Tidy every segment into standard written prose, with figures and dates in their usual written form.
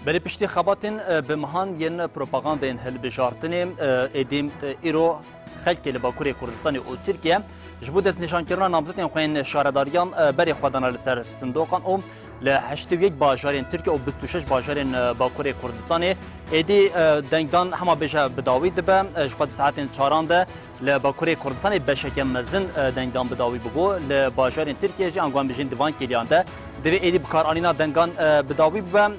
بری پشتی خباتن به مهان ین پروپاگاندین هلبجارتن ادیم ایرو خلک لباکوری کردستان و ترکیه جبود از نشان کردن نامزدین خوین شهرداریان بری خودان لسر صندوقان او لحشت یک باجارین ترکیه و 26 باجارین باکوری کردستان ادی دنگدان همه بجا بداوی دبه جخواد ساعتین چارانده لباکوری کردستان بشک مزن دنگدان بداوی ببو لباجارین ترکیه جی انگوان بجین دیوان کلیانده دوی ایدی بکارانینا دنگان بداوی ببه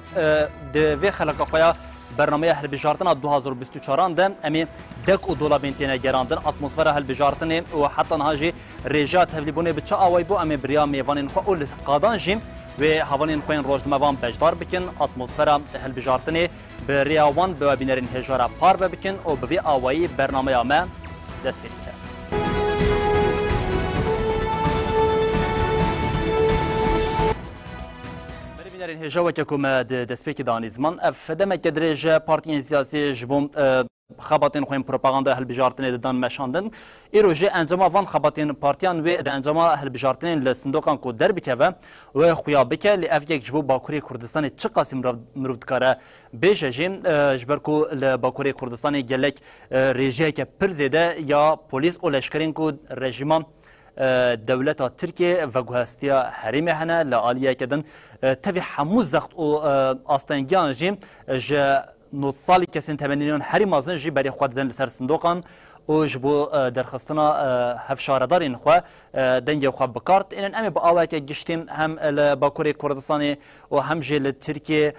دوی خلق خویا برنامه هلبجارتنا 2024 ده امی دک و دولابین تینه گراندن اتمسفر هلبجارتنه و حتی نهاجی رجات هفلیبونه بچه آوای بو امی بریا میوانین خو اول قادان جیم و هوانین خوین روزنامه‌وان بجدار بکن اتمسفر هلبجارتنه بریاوان به بینرین هجارا پار بکن و به آوایی برنامه ما دست پیدا کرد. بینرین هجا که کم دسپیک دانیزمان افدم کدرج پارتیین سیاسی جبوم خباتین خویم پروپاگاندا هلبجارتنه دان مشاندن ایروجه انجام وان خباتین پارتیان و انجام هلبجارتنه لصندوقان کو در بکوه و خویا بکه لاف یک جبو باکوری کردستان چه قاسم مرودکاره بیجیم جبرکو لباکوری کردستان گلک رژه که پرزیده یا پلیس و لشکرین کو رژیمان دولت ترکیه و گوهستیا حریم هنه لعالیه کدن تفی همو زخت و آستانگیان جیم جه نوت سالی کسین تمنینون حریم آزن جی بری خود دن لسر صندوقان و جبو درخستنا هفشاردارین خواه دنگ خواه بکارت اینن امی با آوه که گشتیم هم لباکوری کردستانی و هم جی لترکیه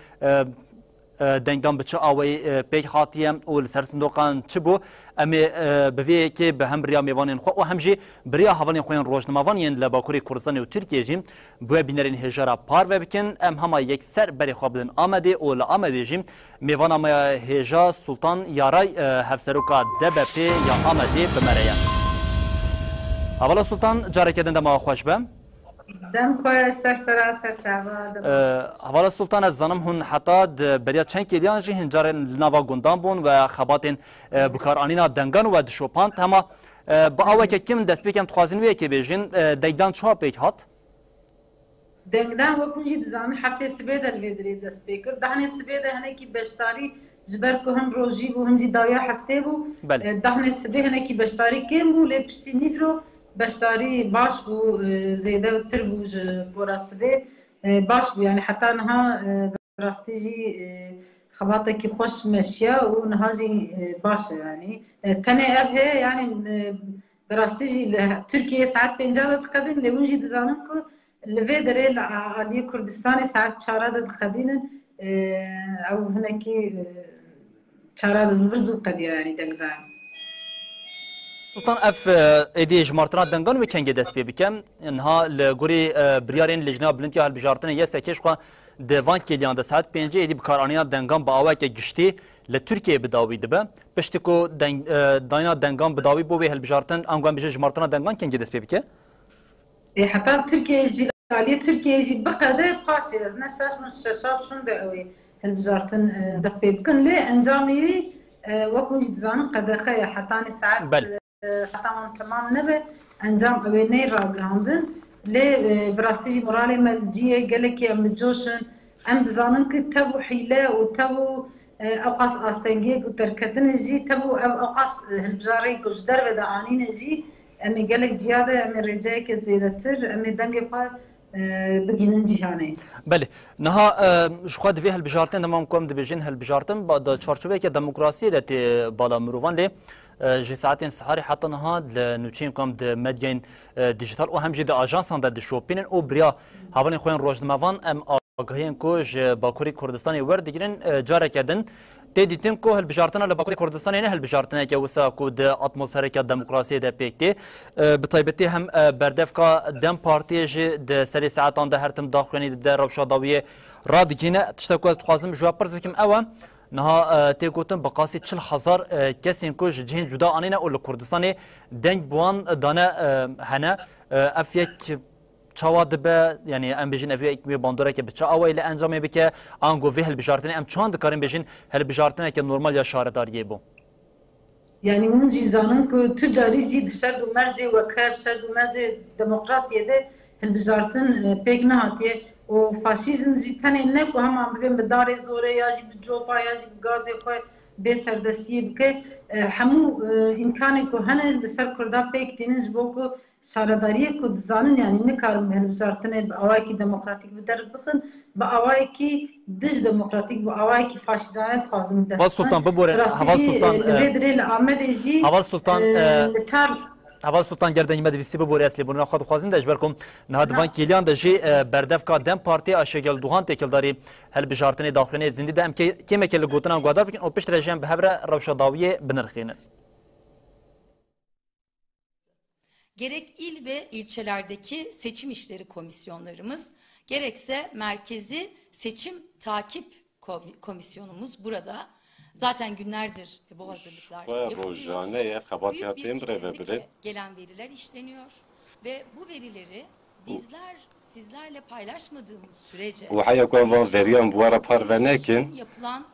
دنگدان بچه آوی پیک خاطیم و لسر صندوقان چه بو امی بویه که به هم بریا میوانین خو و همجی بریا هوانین خوین روزنامه‌وانین لباکوری کردستان و ترکیه جیم بو بینرین هجارا پار و بکن ام هما یک سر بری خواب بدن آمده و لآمده جیم میوان ما هجا سلطان یارای هفسروکا دبپی یا آمده بمریا اولا سلطان جاره کدن دما خوش بم دم خواه سر چاوا حوالا سلطان از زنم هن حتی بریا چند کلیان جی هنجار نوا گندان بون و خباتین بکارانینا دنگان و دشوپانت هما با آوه که کم دست بیکم تخوازین ویه که بیجین دنگدان چوها پیک هات؟ دنگدان وکن جی دزان هفته سبیده الویدری دست بیکر دهنه سبیده هنه کی بشتاری جبر که هم روزی بو هم جی دایا هفته بو دهنه سبیده هنه کی بشتاری کم بو لی پشتی نیفرو بشتاری باش بو زیده تر بو براسبه باش بو یعنی حتی نها براستی جی خباته کی خوش مشیا و نها جی باشه یعنی تنه ابه یعنی براستی جی ترکیه ساعت 50 دقیقه لیون جی دزانم که لوی دره عالی کردستان ساعت 4 دقیقه او هنکی 4 ورزو قد يعني دقدان سلطان اف ایدی جمارتنا دنگان و کنگ دست پی بکم انها لگوری بریارین لجنا بلنتی حال بجارتن یه سکش خوا دوان کلیان ده ساعت 5 ایدی بکارانینا دنگان با آوه که گشتی لترکیه بداوی دبه پشتی کو داینا دنگان بداوی بو به حال بجارتن انگوان بجه جمارتنا دنگان کنگ دست پی بکه حتی ترکیه جی عالی ترکیه جی بقده پاسی از نشاش من ششاب شونده اوی حال بجارتن دست پی بکن لی انجامی وکو جدزان قده خیلی حتی ساعت ساعتمان تمام نبه انجام اوینه را گراندن لی براستی مرالی ملجیه گلکی ام جوشن ام دزانن که تبو حیله و تبو اوقاس آستنگی و ترکتن جی تبو اوقاس هلبجاری کش در و دعانین جی امی گلک جیاده امی رجای که زیده تر امی دنگ خواه بگینن جهانی بله نها شخواد وی هلبجارتن دمام کوم دبیجین هلبجارتن با چارچوبه که دموکراسی دت بالا مروان لی جی ساعتين سحاري حتى نهاد لنوتشين كم د مدين ديجيتال وهم جي د اجانسان د شوبينن او بريا هاون خوين روزنامه‌وان ام آگاهين کوج باکوری کردستان ور دیگرن جاره کردن تدیتن کو هل بجارتنا لباکوری کردستان نه هل بجارتنا که وسا کو د اتمسفر که دموکراسی د پکتی بطيبتي هم بردف کا دم پارتی ج د سری ساعتان د هرتم داخلنی د ربشاداوی رادگینه تشتکو از تخوازم جواب پرز بکم اوا نها تيكوتن بقاسي 40,000 كسين كوج جهين جدا عنينا أول كردستاني دنج بوان دانا هنا أفيك شواد به يعني ام بيجين أفيك باندورة كبتشا أوي لأنجامي بك أنجو في هالبجارتين ام شان دكارين بيجين هالبجارتين كنورمال يا شاردار يبو يعني هم جيزانن كو تجاري جي دشرد ومرجي وكاب شرد ومرجي ديمقراطية ده هالبجارتين بيك نهاتيه و فاشیزم جی تنه نکو همان ببین به دار زوره یا جی بجوپا یا جی بگازی خواه به سردستی بکه همو امکانی که هنه لسر کرده پیک دینش بو که شارداری که دزانن یعنی نکارم به بجارتنه به آوائی که دموکراتیک بدرک بخن به آوائی که دش دموکراتیک به آوائی که فاشیزانت خوازم دستن سلطان ببوره راستی جی لبیدره لآمده جی لچار اول سلطان گردنی مدرسي ببوري اصلي بنا خاطر خوازين داش بركم نهادوان كيليان دجي بردف کا دم پارتي اشغال دوغان تكلداري هل بجارتني داخلي زندي دم كيما كل گوتنا گادار بكن او پشت رژیم بهبره روشداويه بنرخين. Gerek il ve ilçelerdeki seçim işleri komisyonlarımız, gerekse merkezi seçim takip komisyonumuz burada. Zaten günlerdir bu hazırlıklar yapılıyor. Büyük bir titizlikle gelen veriler işleniyor ve bu verileri bizler sizlerle paylaşmadığımız sürece yapılan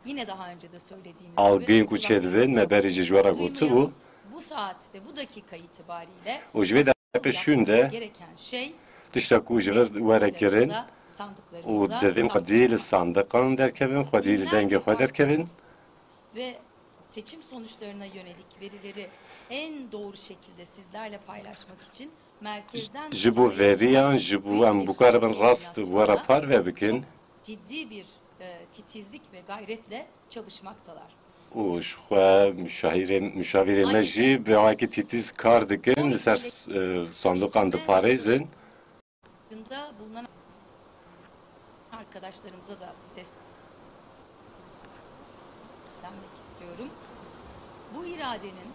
yine daha önce de söylediğimiz gibi bu saat ve bu dakika itibariyle gereken şey و devim kadil sandıkan derkevin, kadil denge derkevin. Ve seçim sonuçlarına yönelik verileri en doğru şekilde sizlerle paylaşmak için merkezden jibu veriyan jibu am bu karabın rast vara par ve bikin. Ciddi bir titizlik ve gayretle çalışmaktalar. O şu müşavire meji ve aki titiz kar dikin ser sandıkan da parezin. Bulunan arkadaşlarımıza da seslenmek istiyorum. Bu iradenin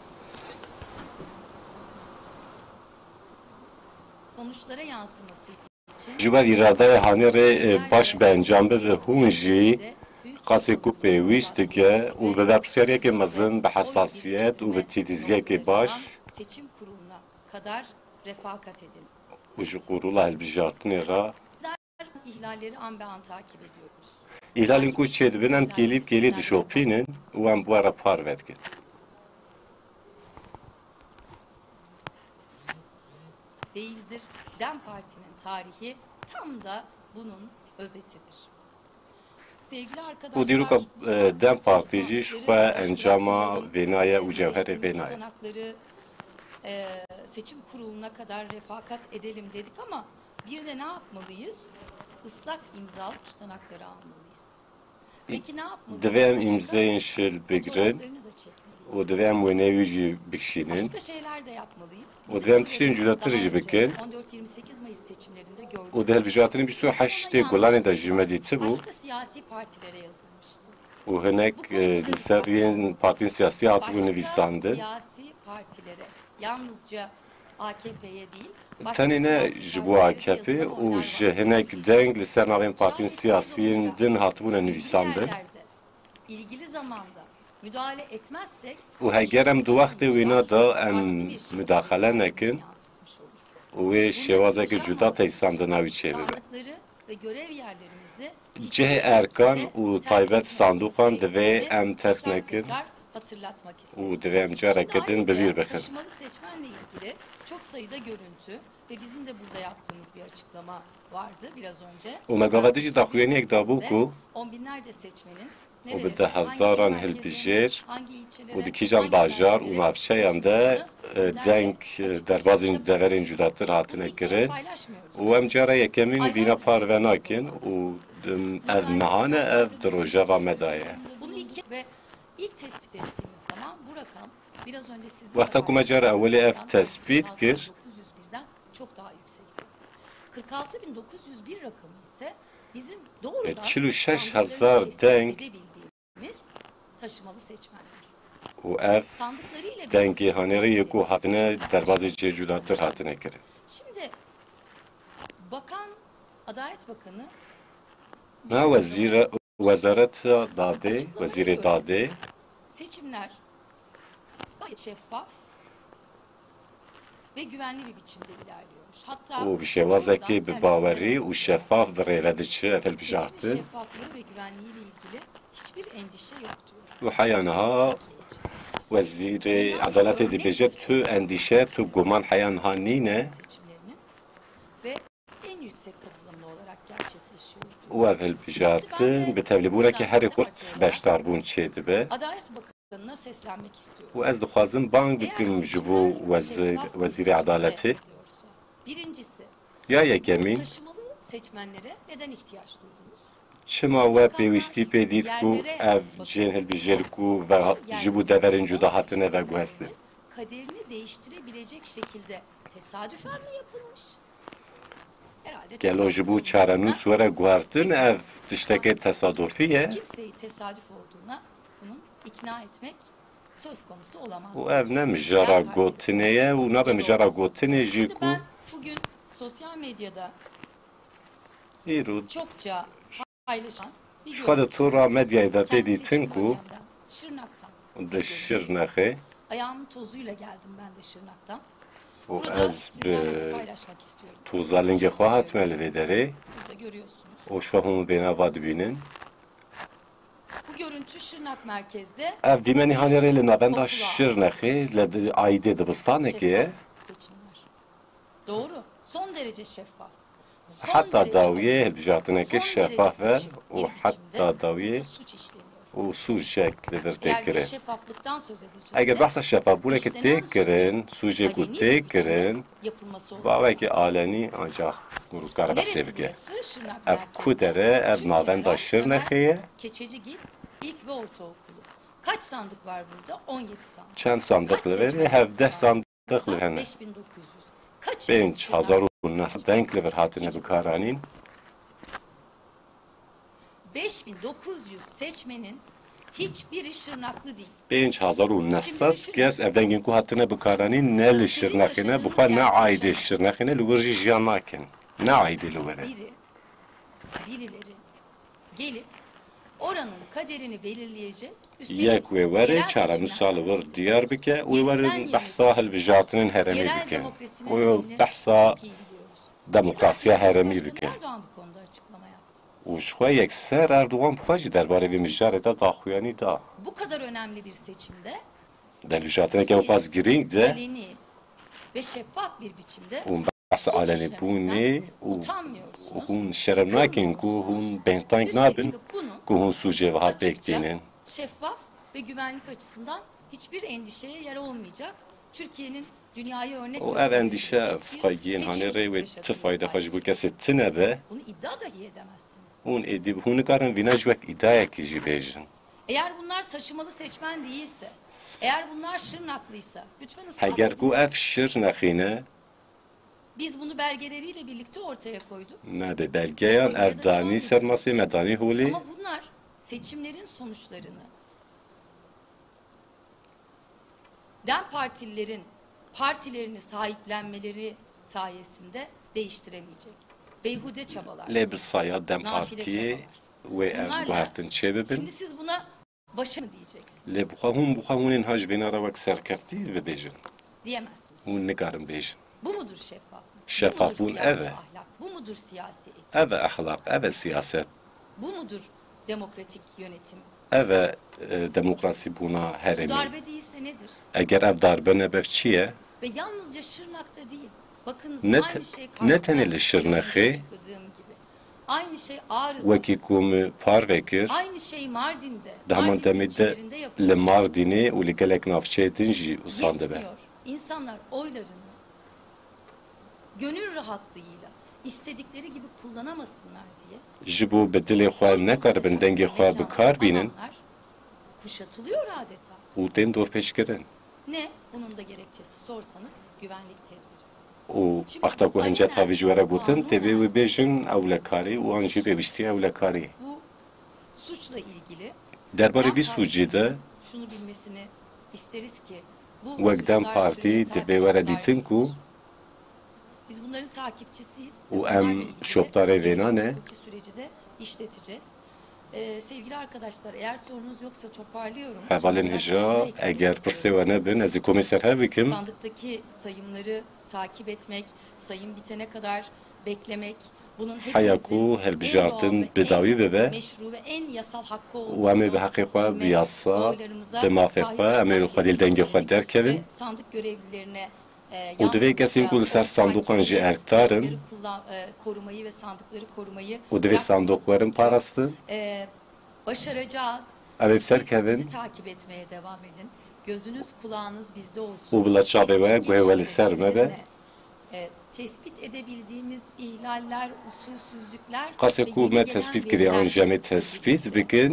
sonuçlara yansıması için Jiba iradeye hanere baş bencambe ve hunji qase ku pevist ke u be berpseriye mezin be hassasiyet u be titiziyek baş seçim kuruluna kadar refakat edin. U ji kurula helbijartine ra İhlalleri an be an takip ediyoruz. İhlalin ku çedbin em gelip dişopinin u em bu ara par vedkin. Değildir. DEM Parti'nin tarihi tam da bunun özetidir. Sevgili arkadaşlar, u diruka DEM Partici şu encama venaya u cevhere venaya. Seçim kuruluna kadar refakat edelim dedik ama bir de ne yapmalıyız? Islak imzalı tutanakları almalıyız. Peki ne yapmalıyız? Devem imzayın şil bigrin. O devem venevici bikşinin. Başka şeyler de yapmalıyız. O devem tişlerin cüdatırıcı bikin. 14-28 Mayıs seçimlerinde gördük. O devem bijatının bir sürü haşte golane da jümediti bu. Başka siyasi partilere yazılmıştı. O henek liseriyen partinin siyasi hatı nevisandı. Başka siyasi partilere, yalnızca AKP'ye değil, Tanine bu AKP o henek deng liser navên partinin siyasiyen din hatı bu nevisandı. İlgili zamanda müdahale etmezsek o hegerem du vakti wina da em müdahale nekin o şevazeki cüda teysamda navi çevirir. Ve görev yerlerimizi Cih erkan u taybet sandukan deve em terk nekin hatırlatmak istedim. o deve em careketin bebir bekin. Taşımalı seçmenle ilgili çok sayıda görüntü ve bizim de burada yaptığımız bir açıklama vardı biraz önce. O megavadici daxuyeniyek da bu ku on binlerce seçmenin o bide hazaran hilbijir o dikijan bajar u navçeyan da denk derbazin deverin cüdatır hatine kirin o em cara yekemin vina parvenakin o ev mehane ev drojava medaya. Bunu ilk tespit ettiğimiz zaman bu rakam biraz önce sizin Vakta kuma cara evveli ev tespit kir 901'den çok daha yüksekti. 46.901 rakamı ise bizim doğrudan 46,000 denk taşımalı seçmenler. o ev dengi haneri yeku hatine derbazı cüdatır hatine kirin. Şimdi Adalet Bakanı Vezaret dade, vezire dade seçimler gayet şeffaf ve güvenli bir biçimde ilerliyormuş. Hatta o bir şey vazaki bir baveri o şeffaf bir eyledici efel bijartı. Şeffaflığı ve güvenliğiyle ilgili hiçbir endişe yok diyor. O hayanaha vezire adalet edibece tü endişe tü guman hayanha nine و ev hilbijartin bi tevlîbûnekî herî xurt beşdarbûn çê dibe. Adalet Bakanı'na seslenmek istiyorum. û ez dixwazim bang bikim ji bo Wezîrê Adaletê. Birincisi, Ya yekemîn, taşımalı seçmenlere neden ihtiyaç duydunuz? çima we pêwîstî pê dît ku ev cên hilbijêr ku ve ji bo deverên cuda hatine veguhestin. Kaderini değiştirebilecek şekilde tesadüfen mi yapılmış? Herhalde Gelo ji bo çarenû swere guhartin ev tiştekê tesadüfî ye. hiç kimseyi tesadüf olduğuna bunun ikna etmek söz konusu olamaz. û ev ne mijara gotinê ye û nabe mijara gotinê jî Şimdi ku ben bugün sosyal medyada îro çokça paylaşan bir ji xwe de tora medyayê de tê kendi dîtin seçim ku bölgemden, Şırnak'tan. di Şirnexê Ayağımın tozuyla geldim ben de Şırnak'tan. û Burada ez sizlerle bi paylaşmak istiyorum. tozalingê xwe hatime li vê derê Burada görüyorsunuz. û şwe hûn vê nava dibînin. Bu görüntü Şırnak merkezde Ev dîmenî hanerê li navenda Şirnexê li ayîdê dibistanekê ye. seçimler. Doğru. Son derece şeffaf. Son Heta derece dawiyê açık, hilbijartinekê son şeffaf e derece açık û bir heta biçimde dawiyê burada suç işleniyor. û sûjek li vir tê Eğer bir kirin. şeffaflıktan söz edeceksek, Eger behsa şeffafbûnekê tê kirin, sûjê ku aleni tê bir biçimde kirin, yapılması olur. bavekî alenî ancak rûzgara behsê Neresi bike. burası? Şırnak Ev merkezde. ku dere, ev Tüm navenda Ömer, Şirnexê ye. Keçecigil İlk ve Ortaokulu. Kaç sandık var burada? 17 sandık. Çend sandık li Kaç vir, hevdeh sandık li hene. 5900. Kaç Pênc hezar û nes denk li vir hatine bikaranîn. 5900 seçmenin hiçbiri Şırnaklı değil. Pênc hezar û nesed kes ev dengên ku hatine bikaranîn ne li Şirnexê ne, bi xwe ne aîdê Şirnexê ne, li wir jî jiyan nakin. Ne aîdê li wir e. Birileri gelip oranın kaderini belirleyecek. Yek wê were çarenûsa li wir diyar bike û werin behsa hilbijartinên heremî yerel bike. demokrasinin û önemini behsa çok iyi biliyoruz. demokrasiya heremî Cumhurbaşkanı bike. Erdoğan bu konuda açıklama yaptı. û ji xwe yekser Erdogan bi xwe jî derbarê vê mijarê de daxuyanî da. Bu kadar önemli bir seçimde Di hilbijartinekê xwaz girîng de aleni ve şeffaf bir biçimde û behsa alenîbûnê û utanmıyorsunuz. hûn şerem nakin ku hûn benteng nabin ku hûn sûcê wiha pêk Açıkça, tînin. şeffaf ve güvenlik açısından hiçbir endişeye yer olmayacak. Türkiye'nin dünyaya örnek û ev gösterebilecek endîşe bir fqegiyên seçim hanerê wê yaşatıyor ti fayda xwe ji bo paylaşım. kesê tune be, Bunu iddia dahi edemezsiniz. hûn êdî hûn nikarin vîne ji wek îdayekî jî bêjin. Eğer bunlar taşımalı seçmen değilse, eğer bunlar Şırnaklıysa, lütfen ispat Heger edin. ku ev Şirnexê ne, Biz bunu belgeleriyle birlikte ortaya koyduk. nebe belgeyan ev danî sermasê me danî holê, Ama bunlar seçimlerin sonuçlarını DEM partililerin partilerini sahiplenmeleri sayesinde değiştiremeyecek. Beyhude çabalar. lê bi saya Dem Nafile Partiyê çabalar. wê ev Bunlarla guhertin çê bibin. Şimdi siz buna başa mı diyeceksiniz? Lê bixwe hûn hûnên hejbêna re wek serkeftî bibêjin. Diyemezsiniz. Hûn nikarin bêjin. Bu mudur şeffaflık? Şeffaf Bu mudur bun, siyasi evet. ahlak? Bu mudur siyasi etik? Ev e ahlak, ev e siyaset, Bu mudur demokratik yönetim? ev e demokrasî bûna Bu heremî. darbe değilse nedir? Eger ev darbe nebe çi ye, Ve yalnızca Şırnak'ta değil. Bakınız Ne aynı te- şey ne teneli Şırnak'ı? açıkladığım gibi. Aynı şey Ağrı'da. wekî ku min par vekir, Aynı şey Mardin'de. di heman Mardin demê de ilçelerinde yapılıyor. li Mardinê û li gelek navçeyê din jî wisa dibe. Yetmiyor. İnsanlar oylarını gönül rahatlığıyla istedikleri gibi kullanamasınlar diye. Ji bo bi dilê xwe nekaribin dengê xwe bi kar bînin Alanlar kuşatılıyor adeta. û tên dorpêşkirin. Ne? Bunun da gerekçesi sorsanız güvenlik tedbiri. û axta ku hince tavî ji we re gotin, tevê wê bêjin ewlekarî û an jî pêwîstiya ewlekarî. Bu suçla ilgili Derbarê DEM vî sûcê de şunu bilmesini isteriz ki bu wek Dem suçlar Partî süreci divê were dîtin ku biz bunların takipçisiyiz. û Bunlarla em ilgili şopdarê vêna ne, hukuki süreci de işleteceğiz. Sevgili arkadaşlar eğer sorunuz yoksa toparlıyorum. hevalên hija eger pirsê we nebin ez ê komê serhev bikim. Sandıktaki sayımları takip etmek, sayım bitene kadar beklemek, bunun Heya hepimizin ku en hilbijartin doğal ve bidawî en bibe meşru ve en yasal hakkı û em ê olduğunu bi heqê xwe bi bilmek, yasa oylarımıza bi mafê sahip xwe em ê li çıkmak xwe dîl dengê xwe gerekir derkevin. ve sandık görevlilerine و دوی کسی که لسر صندوقان جی ارکتارن korumayı ve sandıkları korumayı و دوی صندوقların parastı. Başaracağız. Ev serkevin Sizi takip etmeye devam edin. Gözünüz kulağınız bizde olsun. و بلا چابه گوهولی سر مبه Tespit edebildiğimiz ihlaller, usulsüzlükler قاسه کو ما تثبیت کردی انجام تثبیت بکن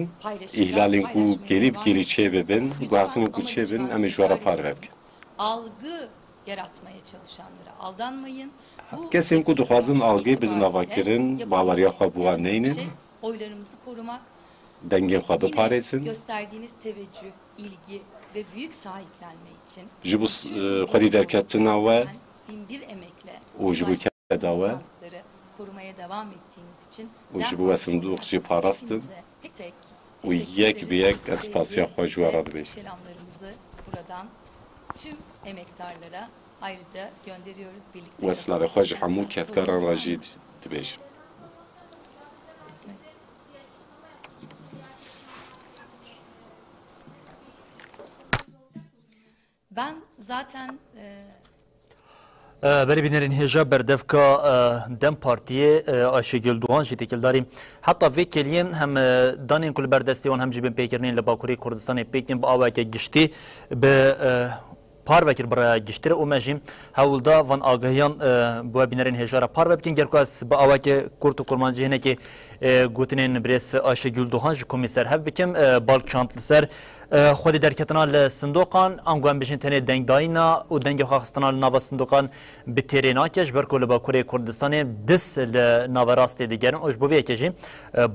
ihlalin ku gelip geliçe bebin guakın ku çebin ama juara parvek algı yaratmaya çalışanlara aldanmayın. kesin ku duhazın algı bir navakirin bağlarya xabuğa neynin oylarımızı korumak denge xabı paresin gösterdiğiniz teveccüh, ilgi ve büyük sahiplenme için jibus xadi derkatına ve binbir emekle o jibu kedava korumaya devam ettiğiniz için o jibu sındıkçı parastın tek tek o yek bir yek espasya xojuara be selamlarımızı buradan tüm emektarlara ayrıca gönderiyoruz birlikte. Vesler xoj hamu ketkaran rajid dibej. Ben zaten بری بینرین هجا بردف که دم پارتیه آشگل دوان جی تکل داریم حتی وکیلیم هم دانین کل بردستیوان هم جیبین پیکرنین لباکوری کردستان پیکرین با آوه که گشتی به پار وکر برای گشتره او مجیم هولدا وان آگاهیان با بینرین هجا را پار بکن گرکاس با آوه که کرد و کرمانجی هنه که گوتنین بریس آشگل دوان جی کمیسر هف بکم بالک شانتل سر خود درکتنا لصندوقان انگوان بشین تنه دنگ داینا و دنگ خواستنا لناوا صندوقان به تریناکش برکو لبا کوری کردستان دس لناوراست دیگرن اوش بویه کجیم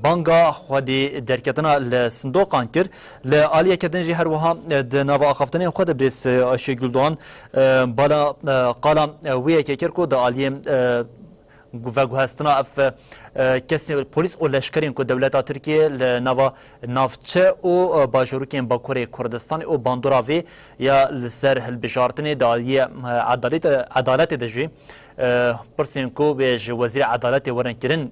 بانگا خود درکتنا لصندوقان کر لعالیه کدنجی هر وها ناوا آخفتنی خود بریس آشگل دوان بالا قالا ویه که کرکو دا عالیه و گوهستنا اف کسی پلیس و لشکرین که دولت ترکیه لنوا نافچه و باجوروکین باکوری کردستان و باندوراوی یا لسر هلبجارتنی دالیه عدالت دجی پرسین کو بیج وزیر عدالت ورن کرن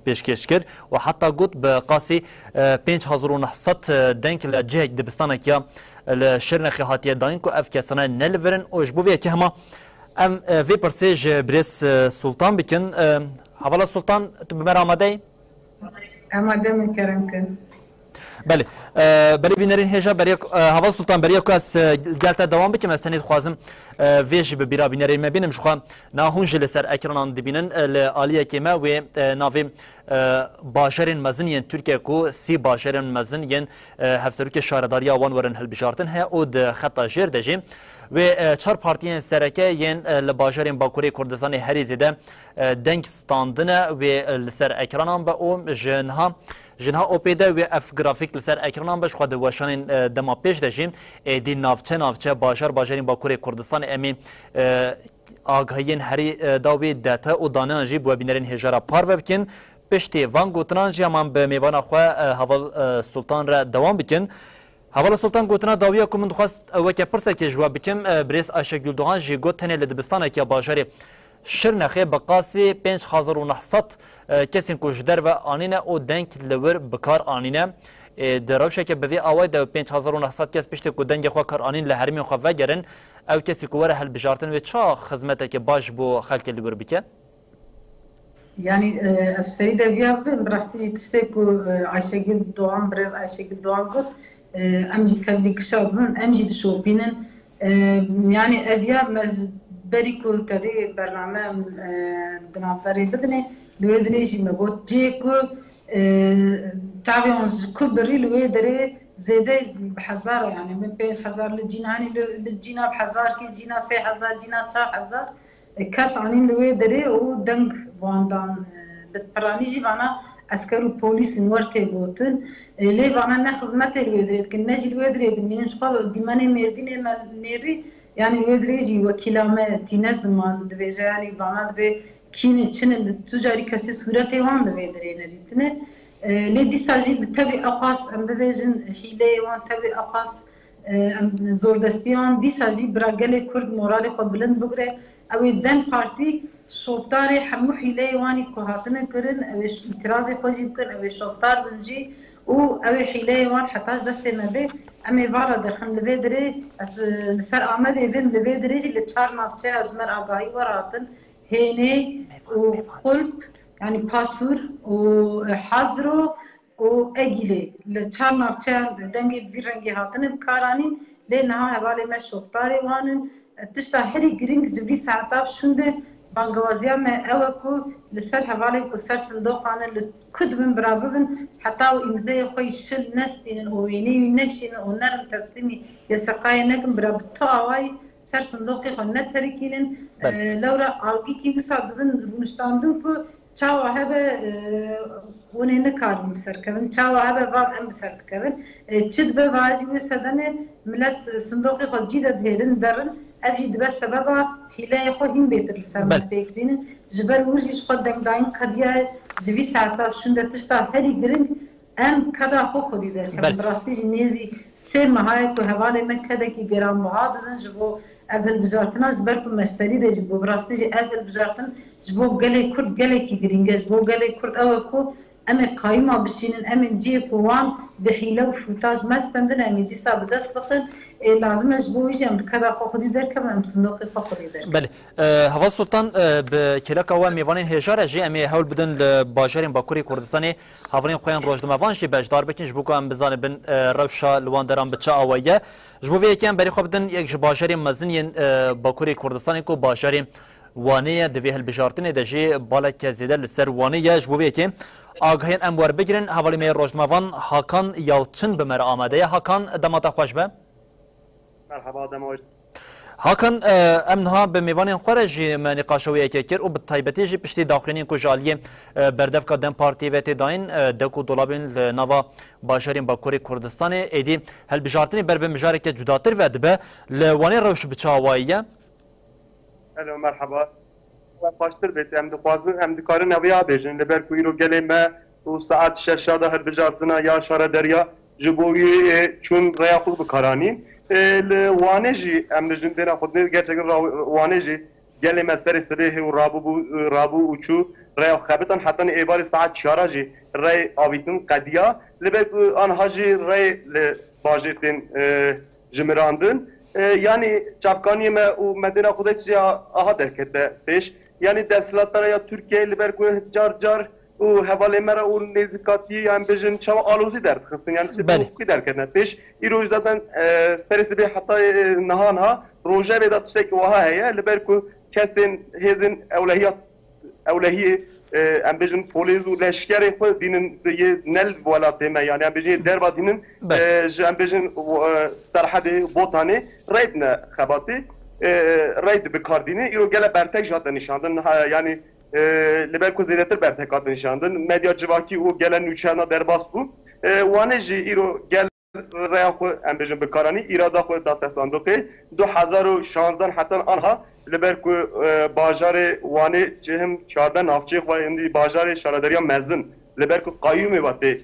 پیشکش کرد و حتی گفت به قاسی 5900 دنک لجهک دبستانه که لشرنخی هاتیه داین که اف کسانه نلورن و جبویه که همه ام وی پرسیج بریس سلطان بکن حوالا سلطان تو بمر آماده ای؟ آماده میکرم که بله بله بینرین هجا برای حوالا سلطان برای که از گلت دوام بکم از تنید خوازم ویج ببیرا بینرین مبینم شخوا ناهونج لسر اکرانان دبینن لآلیه که ما و ناوی باشرین مزن ین ترکیه کو سی باشرین مزن ین هفسروک شارداری آوان ورن هلبجارتن ها او ده خطا جیر دجیم و چهار پارتیان سرکه ین لباجرین باکوری کردستان هری زده دنگ ستاندنه و لسر اکرانان با او جنها اوپیده و اف گرافیک لسر اکرانان بش خود وشان دما پیش دجیم دی نافچه باجرین باکوری کردستان امی آگاهین هری داوی داتا و دانه جیب و بینرین هجارا پار بکن پشتی وان گوتنان جامان به میوان خواه حوال سلطان را دوام بکن حوالا سلطان گوتنا داویه که من دخواست وکه پرسه که جواب بکم بریس آشگل دوان جی گوت تنه لدبستانه که باجاری شرنخه بقاسی 5900 کسین که جدر و آنینه او دنگ لور بکار آنینه در روشه که به وی آوائی ده 5900 کس پشتی که دنگ خواه کار آنین لحرمی خواه وگرن او کسی که وره هل بجارتن و چه خدمته که باش بو خلک لور بکن؟ Yani seri de bir rastı işte ku Ayşegül Doğan biraz Ayşegül Doğan gut amci tabii kışadın amci dişopinin yani evya mezberi ku tabii bername dınavları bedene lüedreji me gut je ku tabii ons ku beri lüedre zede بحزار يعني من 5000 للجناني للجنا بحزار كي جنا 3000 جنا 4000 کس آنین لوی داره و دنگ واندان بتپرانیجی وانا اسکر و پلیس نورته بودن لی وانا نه خدمت لوی درید که نجی لوی درید منش خال دیمانه مردین نری یعنی لوی دریجی وکیلامه تینه زمان دویجه یعنی وانا دوی کینه چنه تجاری کسی صورت وان لوی درید ندیدنه لی دیساجی تبی اقاس ام ببیجن حیله وان تبی اقاس زور دستیان دیساجی براگله کرد مورال خود بلند بگره اوی دن پارتی شوبتار همو حیله وانی که هاتنه کرن اوی اعتراض خوشی بکن اوی شوبتار بنجی و اوی حیله وان حتاش دسته نبه أمي فارا دخن لبيدري لسر عمل إبن لبيدري اللي تشار نافشة أجمر أباي وراتن هيني وقلب يعني باسور وحزرو وأجيلي اللي تشار نافشة دنجي فيرنجي هاتن بكاراني لأنها هبالي ما شوكتاري وانن تشتا هري جرينج جبي ساعتاب شونده بانگوازیا ما اوکو لسر حوالی کو سر صندوق آن لکد من برابرن حتی و امضای خوی شل نستین و وینی نکشین و نرم تسلیمی یسقای نکم برابر تو آوای سر صندوقی خو نترکینن لورا آلگی کی بسادن رونشتاندن کو چاوا هبه ونه نکارم سر کردن چاوا هبه وام ام سر کردن چد به واجب سدنه ملت صندوقی خو جیده دهرن درن أجد بس سببها حلا يخوهم بيتر لسان بيكدين جبر ورجيش قد داين قديا جبي ساعتا شوندا تشتا هري جرين ام كذا خو خدي ده كان براستي نيزي سيم هاي كو حواله من كذا كي جرام معادن جبو قبل بزارتنا جبركم مستري ده جبو براستي قبل بزارتن جبو قلي كرد قلي كي جرينجا جبو قلي كرد اوكو أمي قايمة بشين أمي نجي كوان بحيلة وفوتاج ما سبندن أمي ديسا بدست بخل لازم أجبو يجي أم كذا خودي در كم أم صندوقي خودي در. بله هوا سلطان بكلاك هو ميوانين هجار جي أمي هول بدن باجرين باكوري كردستاني هاولين خوين روجدمافان جي بجدار بكن جبوكو أم بزان بن روشا لوان درام بتشا أويا جبو في كان بري خو بدن يك باجرين مزنين باكوري كردستاني كو باجرين وانية دفي هالبجارتين دجي بالك زيادة للسر وانية جبو في كان آگهین اموار بگیرن حوالی می روزنامه‌وان حاکان یالچن بمر آماده حاکان دمات خوش به مرحبا دموش حاکان امنها به میوان خارجی من نقاشوی ککر و بتایبتی جی پشتی داخلی کجالیه بردف کدام پارتی و تداین دکو دولابین نوا باشرین باکوری کردستان ایدی هل بجارتنی بر به مجاری که جداتر و دبه لوانی روش بچاواییه. الو مرحبا. پاشتر بیت ام دخوازن ام دکارن اویا بیجن لبر کویرو گله ما و ساعت 6 هر بجارتنا یا شار دریا جبوی چون ریا خود بکارانی وانجی ام نجن دینا خود نه gerçekten وانجی گله مستر سبه و رابو وچو ریا خبتن حتی ایبار ساعت 4 جی ری آویتن قدیا لبر آنها جی ری باجتن جمراندن yani çapkaniye me u medine kudetçi aha derkette beş yani deslatlara ya Türkiye liberku car u hevalemera u nezikati yani bejin çava aluzi dert kısın yani bu derkette beş iro zaten serisi bir hatta nahanha roja vedat işte ki oha heye liberku kesin hezin evlehiye ام بجن پولیس و لشکری خود دینن یه نل ولات ما يعني ام بجن دربا دینن ام بجن سرحد بوتانه ريدنا خباتي ريد بكارديني يرو گله برتك جات نشاندن يعني لبركو زيدتر برتكات نشاندن مديا جواكي و گله نوچانا درباس بو وانجي يرو گل رياخو ام بجن بكاراني اراده خود داس صندوقي 2016 حتى انها لبرکو باجار وانه جهم چادن افچه و اندی باجار شاردریا مزن لبرکو قایم واته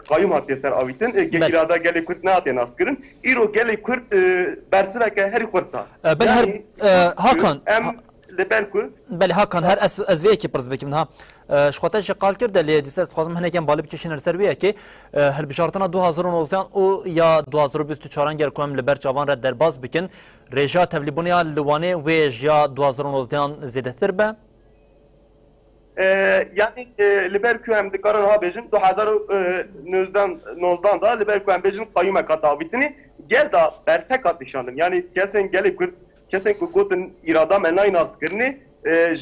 قایم هاتی سر آویتن گیرادا گلی کرد نه آتی ناسکرین ایرو گلی کرد برسه که هری کرده بله هر هاکان لبرکو بله هاکان هر از وی کی پرز بکیم ها شخوتش قال کرده لی دیسه خواستم هنه کم بالب کشین سر وی کی هل بشارتنا 2019 او یا 2024 گر کوم لبر جوان را درباز بکن رجا تبلیبونیا لوانه و یا 2019 زیادتر به yani Liberkü hem de karar ha bejin 2019'dan da Liberkü hem bejin kayyum katavitini gel da bertek atışandım yani kesin geli kurt kesin kutun irada menay naskerini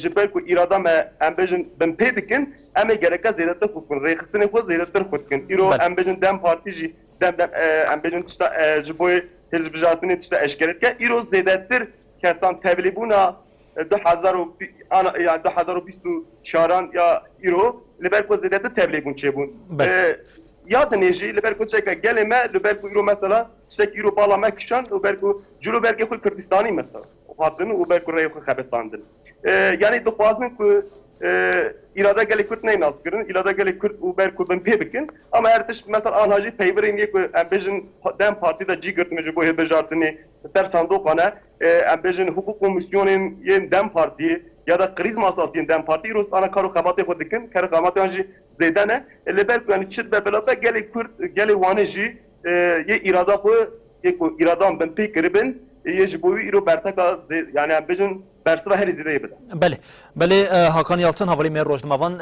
Liberkü irada me hem bejin ben pedikin ama gereka zedette kutun rextini ko zedetter kutun iro hem bejin dem partici dem hem bejin işte jiboy televizyon işte eşkeretke iro zedettir kesan teblibuna 2024 ya euro Liberko zedette tebliğ çebun. Ya da neji Liberko çeka geleme Liberko euro mesela çek euro parlament kişan Liberko Culu belki koy Kürdistan'ı mesela. Hatını Liberko rey koy xabetlandın. Yani doğazın ku irada gele Kürt ne nasgırın irada gele Kürt Liberko ben pebikin ama ertiş mesela anhacı peyverin ye ku ambejin dem partide cigırt mecbu bu hebejartını ister sandokana ambejin hukuk komisyonun yen dem parti ya da kriz masasının dem parti Rus ana karu xabatı xodikin karu xabatı anji zedane Liberko yani çit be belabe gele Kürt gele vaneji یه ایرادا خو یک ایرادام بن پی کربن یه جبوی ایرو برتکا یعنی هم بجن برسه و هر زیده بده. بله هاکان یالچن حوالی مر روزنامه‌وان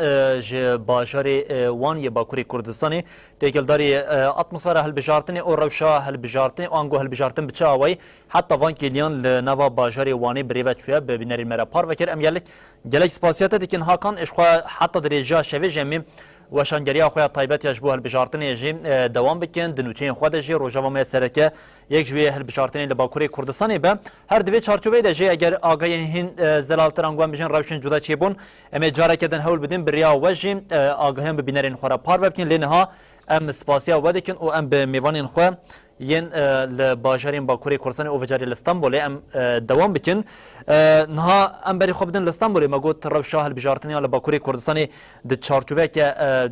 ج باجار وان ی باکوری کردستانی تکلداری اتمسفر هلبجارتنی او روشا هلبجارتنی آنگو هلبجارتن بچاوی حتی وان کلیان لنوا باجار وانی بریوت شویا ببینری مرا پار وکر امیالک گلک سپاسیات دیکن هاکان اشخوا حتی درجه شوی جمیم وشانگری آخوی طایبت یجبو هلبجارتن یجیم دوام بکن دنوچین خود جی روزنامه می سرکه یک جوی هلبجارتنی لباکوری کردستانی به هر دوی چارچوبه دجی اگر آگاهی هین زلالتر انگوان بجن روشن جدا چیبون امی جاره کدن هول بدین بریا وجیم آگاهیم ببینرین خورا پار بکن لینها ام سپاسیا ودکن او ام به میوانین خو ین لباجارین باکوری کردستانی او وجاری استانبول ام دوام بکن نها ام بری خوب بدن استانبول مگوت روشا هلبجارتنی لباکوری کردستانی د چارچوبه که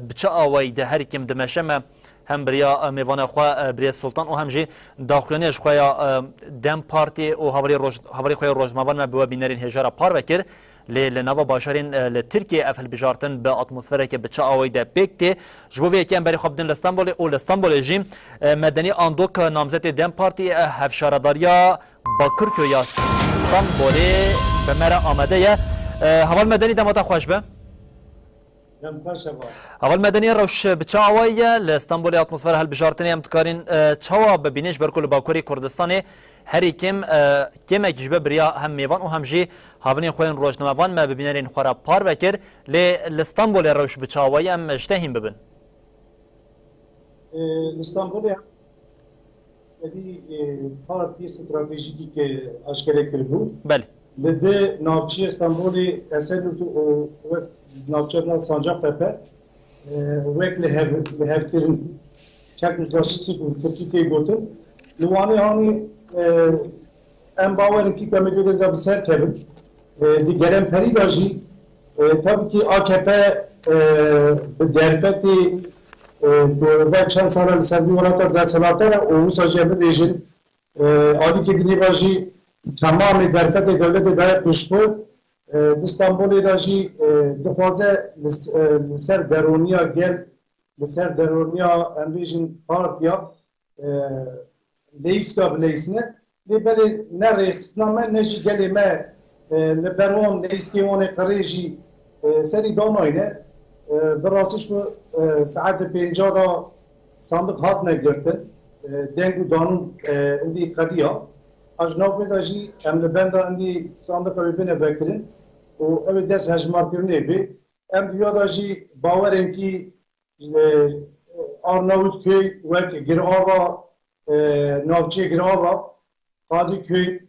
بچه آوای ده هر کیم دمشم هم بریا میوان خو بریا سلطان او هم جی داخلانی اش خویا دم پارتی او هواری خویا روزنامه‌وان ما به بینرین هجاره پار وکر لنوا باشرین لترکیه افل بجارتن به اتمسفره که بچه آویده پیکتی جبوی که امبری خوب دن لستانبول او لستانبول جیم مدنی آندوک نامزد دم پارتی هفشارداریا باکرکو یا استانبولی به مرا آمده یه حوال مدنی دماتا خوش به اول مدنی روش بچه آویه لستانبول اتمسفره هل بجارتنی امتکارین چوا ببینش برکل باکوری کردستانی هری کم اجبه بریا هم میوان و هم جی هاونین خوین روزنامه‌وان ما ببینرین خورا پار وکر لستانبول روش بچاوی ام اجتهیم ببن لستانبول یعنی پارتی استراتژیکی که اشکره کرده بله لده ناوچی استانبول اصل تو ناوچه سانجاق تپه وک لهفترین که مزلاشی که تی گوته لوانی هانی ام باورم کی کمی دیگر دب سر کردم دیگرم پری داشتی tabii ki AKP derfeti ve çend sara li ser vî deselatera û wisa jê bibêjin alîkê dinê ve jî temamê derfetê devletê daye piştbû di Stenbolê de jî dixwaze li ser deroniya gel li ser deroniya em bêjin partiya lêîska bilêsine lê berê ne rêxistina me ne jî gelê me li ber wan lêîskê wanê qirê jî serî danayne bi rastî şu saetê pênca da sandık hatine girtin deng û danû indî qediya ji navbê de jî em li benda indî sandıka wê bine vekirin û ew ê dest hejmarkirinê bê em duya da jî bawerenkî Arnavutköy wek Girava navçê Girava Qadîköy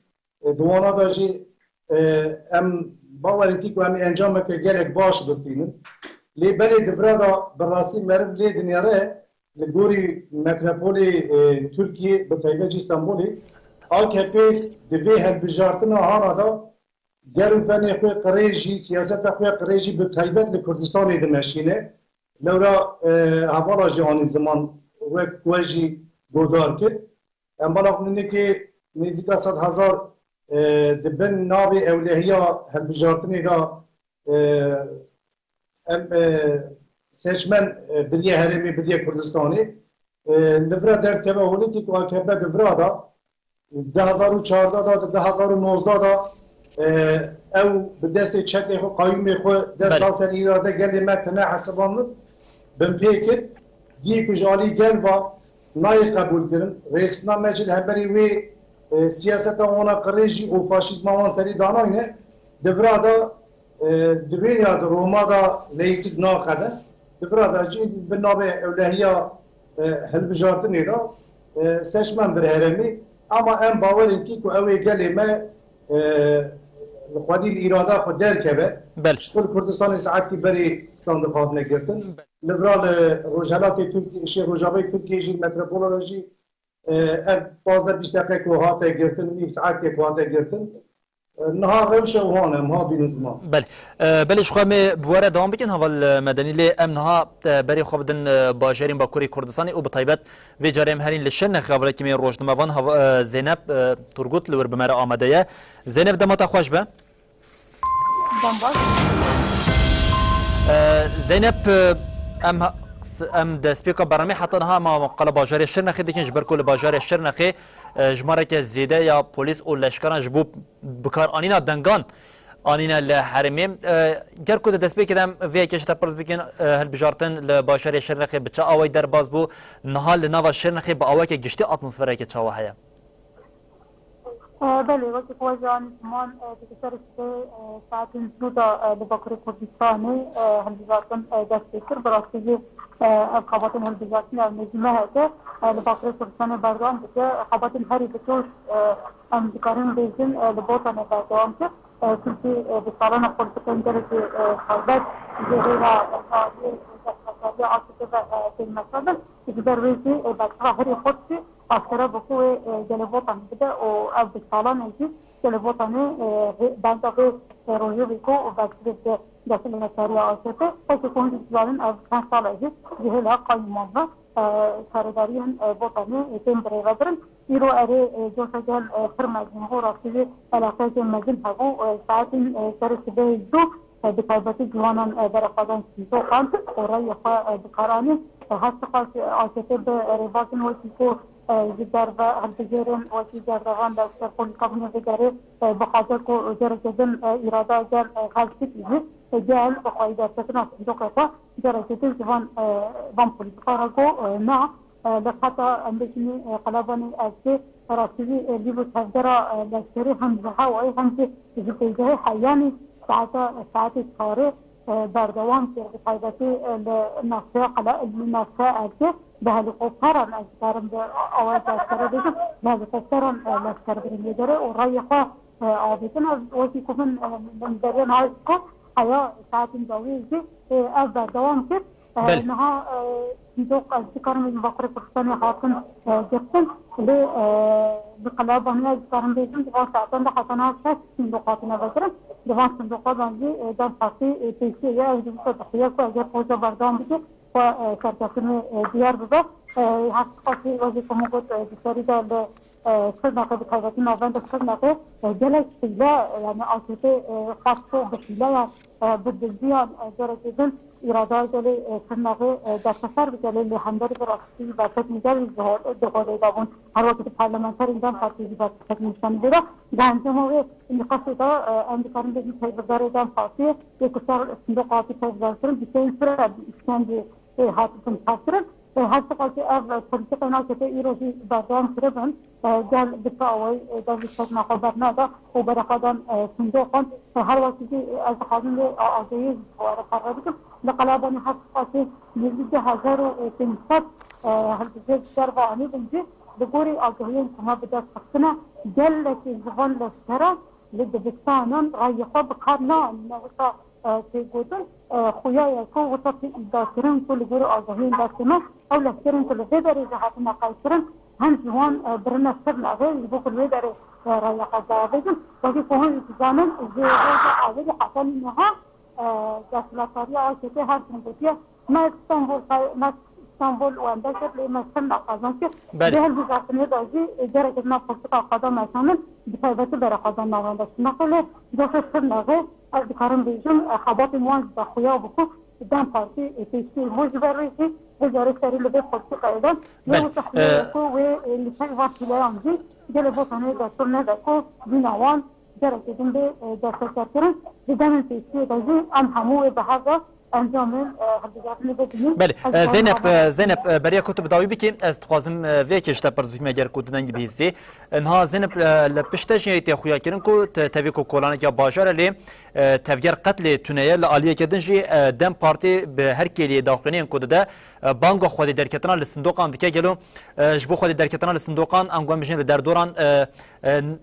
diwana da jî em bawerekî ku em ê encameke gelek baş bistînin lê belê divra da bi rastî meriv lê dinyare li gorî metropolê Tirkiye bi taybet jî Stenbolê AKP di vê helbijartina hana da ger û fenê xwe qirê jî siyaseta xwe qirê jî bi taybet li Kurdistanê dimeşîne lewra hevala jî anî ziman wek we jî godar kir em balaq ninekê nêzîka 100,000 di bin navê ewlehiya helbijartinê da em seçmen biriye herêmê biriye Kurdistanê li vir derdkeve holêtî ku AKP di vira da 2014 da 2019 da ew bi destê çekê xwe qayyûmê xwe dest da ser îrade gelê me tune hesebanlik bin pê kir dî ku ji alî gel va nayê qebûl kirin rêxistina me jî hemberî wê siyaseta wana qirê jî û faşîzma wan serî danayne di vira da di vêya di Roma da lêîsîk naqede di vira da jî bi navê ewlehiya hilbijartinê da seçmen bir herêmî ama em bawerekî ku ew ê gelê me li xwedî li îrada xwe derkeve ji xwe li Kurdistanê saetkî berê sandık hatine girtin li vira li Rojhilatê Tirkiye Rojavayê Tirkiye jî metropola da jî ev 15-20 deqe ku hate girtin nîv saetê ku hate girtin niha rewşa wan em ha bînin ziman belê ji xwe me bi were dewam bikin heval medenî lê em niha berê xwe bidin bajarên Bakurê Kurdistanê û bi taybet vê carê em herîn li şirnexê hevalekî me rojnamevan Zeynep Turgut li wir bi me re amade ye Zeynep demata xweş be Zeynep em ام دسپیکا برنامه حتی نها ما قال باجار شرنخی دیگه جبر کل باجار شرنخی جماره که زیده یا پلیس او لشکران جبو بکار آنینا دنگان آنینا لحرمیم گر کد دسپیک دم وی کشته پرز بکن هل بجارتن لباجار شرنخی بچه آوای در باز بو نهال لناوا شرنخی با آوای که گشتی اتمسفره که چاوه هیا بله وقتی خواهان زمان بکشتر ساعت زودا لباکر کردستانی هلبجارتن دست بکر براستی خباتن هلبجارتن نجمه هده لباکر کردستان بردان بکه خباتن هری بکوش امدکارین بیزن لبوتان بردان که چونکه بسالان خلطکن درجه خلبت جهیرا دستخصالی عاصفه و تلمسادن اجبر ویزی بچه هری خودشی آخره بکوه جلوتان بده و از بسالان ایجی جلوتان بانده روزی بکو و بچه دست نکاری عاصفه پس کنید جوالن از 5 سال ایجی جهیلا قایمان و کارداریان بوتانی تیم بره ودرن ایرو اره جوشا جل فرمازن هو راستی علاقه که مزن هاگو ساعتین سرسبه دو بطایبتی جوانان برخوادن سیزو خانت و رای خواه بکارانی هست خواست عاصفه به روازن و سیزو جدار و هلبجیرن و جدار روان دستر پولی قبنی بگره بخاطر کو جرسدن اراده جر خالصی تیزی جال بخواهی دستتنا سیزو قطع جرسدن جوان بام پولی بخارگو نا لخطا اندشنی قلبانی ازده راسیدی لیبو تفدرا لشکری همزها و ای همزه جپیجه حیانی ساعت کاره بردوام که بطایبتی نفسه ازده به هلیکوپتران از کارم به آواز لشکره دیدم هلیکوپتران لشکر برمی داره و رای خواه آبیتن از وقتی کمون درین های که حیا ساعت دویزی از بردوام که نها دوق از کارم این باقر کردستانی حاکم گفتن لی بقلابانی از کارم بیدم دوان ساعتان ده حسنات شست صندوقاتنا بگرم دوان صندوقات بانجی دان خاصی پیسی یا از دوست تخیه که اگر خوزا بردوام بگه و کارتاسم دیار بده هست خاصی وزی کمو گود بسیاری دار سرناقه بطایبتی نوان ده سرناقه جلش شیله یعنی آسیده خاصو بشیله یا بدزیان درجه دن اراده جلی سرناقه در سفر بجلی لحندر براستی باشد میگل دخوله دابون هر وقت پارلمانتر ایندان پارتیزی باشد میشن بیره در انجامه نقاسی دا اندکارن بگی تایبدار ایدان پارتی یک کسار صندوقاتی تایبدار سرن بیشه این سر اسکندی حاطفن تاثرن هست قاطی اول پلیتیق ناکته ایروزی بردان کربن جل بطاوی داوی سرناقه برنادا و برخادان صندوقان هر وقتی از خادم آزویز واره قرار بکن لقلابانی هست قاطی نزدیک 1500 هلبجه دربانی بنجی بگوری آزویین کما بدست خستنا جل که زبان لشکره لدبستانان رای خواب بکارنا نوشا تيجودن خويا يكون وصفي داكرين كل جرو أزهين داكنا أو لكرين كل غدر جهاتنا قايسرن هم جوان برنا سرنا غير يبوك الغدر رايا قضاء وفي فهم التزامن زي هذا عادي حصل إنها جاسلاتاريا أو شيء هذا سنبتيا ما اسطنبول واندشت لما سمع قضاء به البزاقنية دازي درجة ما فرصة قضاء ما سامن بسبب برا قضاء ما واندشت نقول جاس سرنا غير از کارم بیشتر خبات موان دخویا بکو دام پارتی پیشی مجبور ریشی وزارت سری لبه خودی قیدان یه تخلیه کو و لیسان واسیله آنجی جل بوتانه دستور ندکو دینوان درجه دن به دستور کردن دیدن پیشی دازی ام همو به هذا انجام بله زینب برای کتب داوی بکی از تخازم ویکش تا پرز بکم اگر کودنگ بیزی انها زینب لپشتش یه خویا کردن کو توی کو کلانه که باجر لی تفجیر قتل تونیه لالیه کردن جی دم پارتی به هر کلی داخلین کود ده بانگ خودی در کتنا لصندوقان دیگه گلو جبو خودی در کتنا لصندوقان انگام میشن در دوران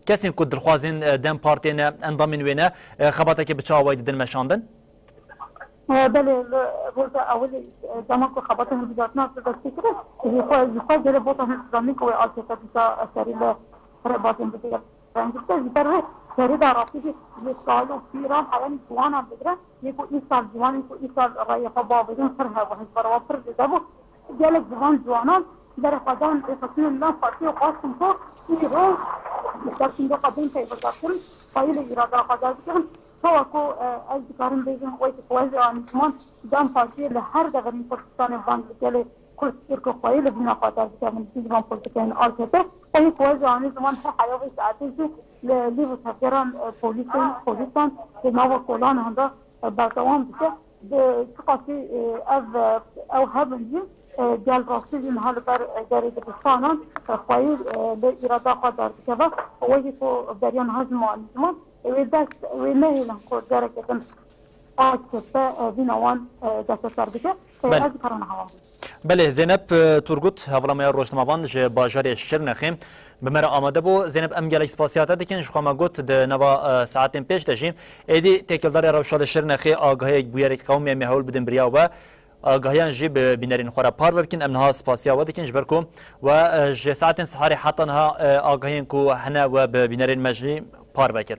کسی کود درخوازین دم پارتی نه انضامین وینه خباته که بچاوی دن مشاندن بله بوده اولی زمان که خبرت هم بجاتنا دستی کرد یخواه جره بوده هم زمین که آسیتا دیتا سریل رباطین بگیر رنگیسته زیتر سری در راستی که یک سال و پیران حیان جوان هم بگیره یکو این سال جوان یکو این سال رای خواه بابدون سر ها و هزبار وفر دیده بود جالک جوانان در خدان تصمیم الله فارسی و قاسم تو این رو مستقیم دو قدیم تایی بزار کرن فایل ایراده خدا بگیرن توكو أذكرهم بيجون ويت كوازي عن زمان دام فاضي لهر دغرين كردستان بانك كله كل شركة قوية لبناء قطع كمان تيجي بوليتيكين أركته وهي كوازي عن زمان حيوي ساعتين اللي بتفكران بوليسان بنوع كلان هذا بعدهم بس تقصي أو هبنجي جال راسيين هالبر جاري كردستان قوي لإرادة قدر كذا وهي كو بريان هزم عن زمان ويدس وينهي لهم كورجارة كتن أكثر بينوان دستار بيجا أذكرنا هوا. بله زينب تورغوت هفلاميا روشنمافان ج باجاري شرنخيم بمرا آماده بو زينب ام گلک سپاسیاتا دکن شخما گوت د نوا ساعتين پیش دجیم ایدی تکلدار روشاد شرنخی آگاهی بویریک قومی مهول بدن بریا و آگاهیان جی بینرین خورا پار بکن امنها سپاسیا و دکن جبرکم و ج ساعتين سحاری حتی نها آگاهیان کو هنا و بینرین مجلی پار بکر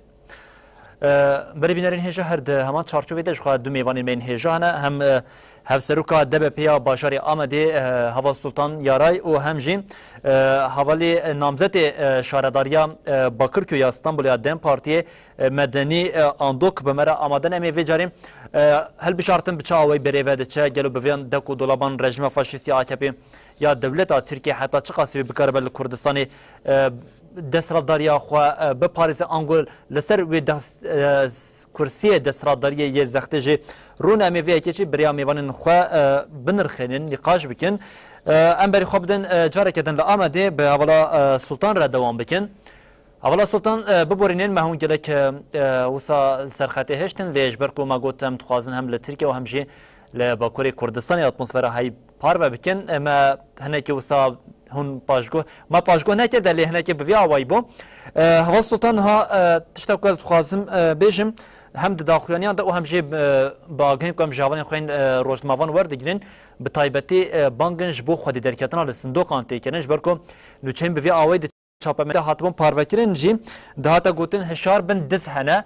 بری بینرین هجا هرد همان چارچوبی دش خواهد دو میوانی من هجا هنه هم هفسروکا دب پیا باشاری آمده هوا سلطان یارای و همجین حوالی نامزد شهرداریا باکرکو یا استانبول دم پارتی مدنی اندوک بمرا آمدن امی ویجاریم هل بشارتن بچه آوی بریوه دچه گلو بویان دکو دولابان رژیم فاشیستی آکپی یا دولت ترکیه حتی چه قاسی بکاربل کردستانی دستراداریا خو به پاریس انگول لسر و کرسی دستراداری ی زختجی رون امی وی کی بریا میوان خو بنرخنن نقاش بکن ام بری خو بدن جاره کدن لامده به اولا سلطان را دوام بکن اولا سلطان ببورینن ما هون گلک وسا سرخته هشتن لیج برکو ما گوتم تخوازن هم لترکیه و همجی لباکوری کردستان اتمسفر های پار و بکن ما هنکی وسا هون پاشگو ما پاشگو نکرده لی هنکی بوی آوایی بو هوا سلطان ها تشتاکو از خوازم بیجم هم داخلیان ده و همجی باگین کم جوان خوین روزنامه‌وان وردگیرن به تایبتی بانگنج بو خودی درکتن ال صندوق انتی کنش برکو نوچین بوی آوایی چاپمه هاتبون پاروکرین جی دهاتا گوتن هشار بن دز هنه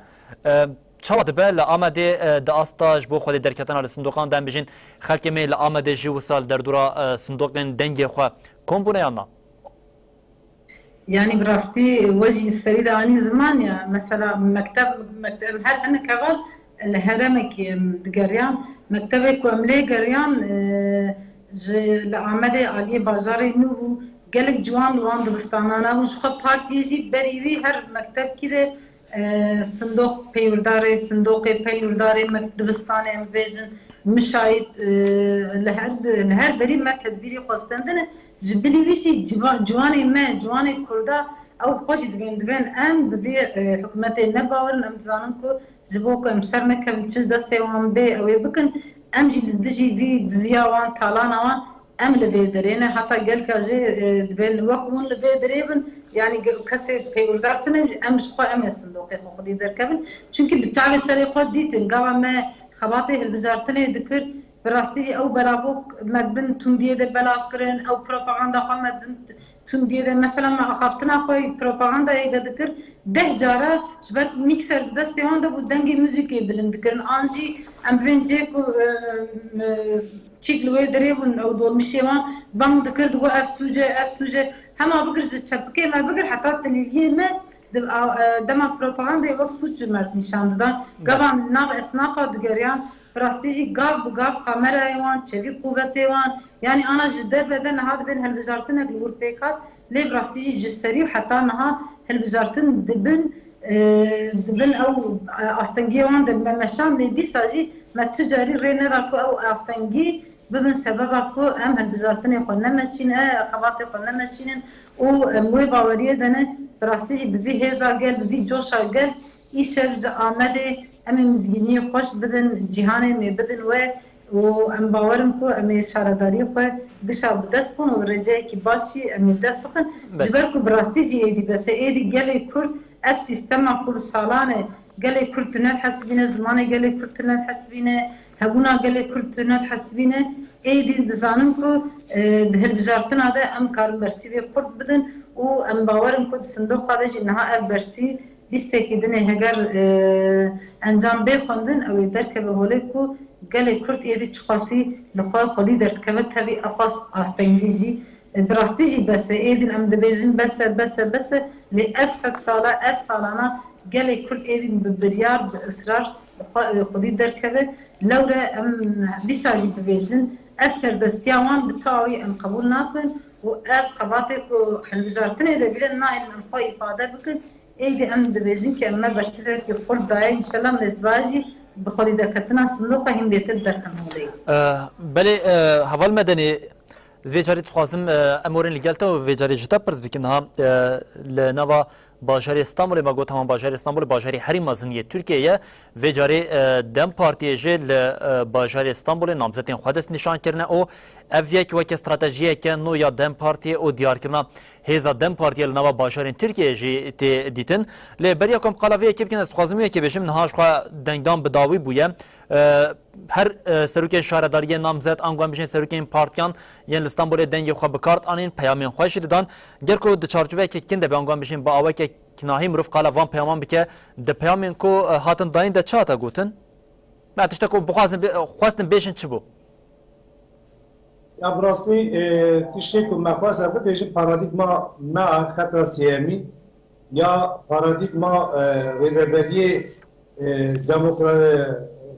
چاوت به لآمده داستاج بو خودی درکتن ال صندوقان دم بجین خلک می لآمده جی وسال در دورا صندوقن دنگ خو کم بونه یا نه يعني براستي وجه السريدة عني زمان يا مثلا مكتب هل أنا كغال الهرمك دقريان مكتبك وعملي قريان لعمدي علي بازاري نو قالك جوان لوان دبستانانا وشخة بارتي يجي بريوي هر مكتب كده صندوق بيورداري صندوق بيورداري مكتب دبستاني امفيجن مشايد لهر دري ما تدبيري قصدندنا جبلي ويشي جواني ما جواني كردا او خوش دبين ام بفي حكومتي نباورن ام تزاننكو جبوكو ام سرنكا بلتشج دستي وان بي او يبكن ام جي لدجي في دزيا وان تالانا وان ام لبي درينا حتى قال كاجي دبين وقون لبي دريبن يعني كسي بيولدارتنا ام شخو ام الصندوق خدي دركبن چونكي بالتعب سري خود ديتن قاوا ما خباطي البزارتنا ذكر براستي او بلابوك مدبن تنديه ده بلاكرن او بروباغندا خو مدبن تنديه ده مثلا ما اخافتنا خوي بروباغندا يقدكر ده جاره شبك ميكسر دستي واندا بودنگي موسيقي بلندكرن انجي ام بنجيكو تشيكلوي دريبن او دول مشيوان بان دكر دو اف سوجه هما بكر تشبكي ما بكر حتى تليفي ما دما بروباغندا يوك سوچ مرد نشان دادن قبان ناف اسنافا دگريان براستيجي قاب وقاب قمرة ايوان تشوي قوة ايوان يعني انا جدا بدن هذا بين هالبزارتنا الوربيكات ليه براستيجي جسري وحتى انها هالبزارتن دبن او استنجي وان دبن مشان دي ساجي ما تجاري رينا داكو او استنجي ببن سببكو ام هالبزارتنا يقولنا ماشين خباطي يقولنا ماشين وموي باوريه دنا براستيجي ببي هيزا قال ببي جوشا قال ايش آمده امي مزگینی خوش بدن جهانی می بدن و ام باورم کو امي شارداری خو بشا بدست کن و رجای کی باشی امي دست بخن جبر کو براستی جی دی بس ایدی گلی کرد اف سیستم کل سالانه گلی کرد تنات حسبینه زمانه گلی کرد تنات حسبینه هبونا گلی کرد تنات حسبینه ایدی دزانم کو ده بجارتن هذا ام کار برسی به خود بدن و ام باورم کو صندوق خارج انها اف برسی بیسته دنه هگر انجام بخوندن او درکبه هولیکو گله کرد ایدی چخاصی لخواه خالی درکبه تبی افاس آستنگیجی براستیجی بس ایدین ام دبیجن بس لی اف 100 ساله اف سالانه قال كل ايدي ببريار باصرار خدي دركبه لورا ام بيساجي بفيجن افسر دستيوان بتاوي ان قبول ناكن واب خباتك وحلبجارتن اذا بلن نايل انخوي افاده بكن ايدي ام دبيجن كأما برسلك يفول داي ان شاء الله من ازدواجي بخلي دكتنا صندوق هم بيتر دخل مولي بله هوال مدني ویجاری تخوازم امورین لگالتا و ویجاری جدا پرس بکنها لنوا باجاری استانبول ما گوت همان باجاری استانبول باجاری حریم مازنیه ترکیه ویجاری دم پارتی جل باجاری استانبول نامزدین خودس نشان کرده او اویک وک استراتژیه که نو یا دم پارتی او دیار کرده هزا دم پارتی لنوا باجاری ترکیه جی دیتن لبریا کم قلاویه که بکن استخوازمیه که بشم نهاش خوا دنگدان بداوی بویه هر سروکین شهرداری نامزد آنگوان بشین سروکین پارتیان یعنی استانبول دنگ خو بکارت آنین پیامین خوش دادن گرکو د چارچوبه که کنده به آنگوان بشین با آوه که کناهی مروف قالا وان پیامان بکه د پیامین کو هاتن داین د چاتا گوتن ما تشتا کو خواستن بیشن چی بو یا براستی تشتی کو مخواست ابو بیشن پارادیگما ما خطر سیامی یا پارادیگما رهبری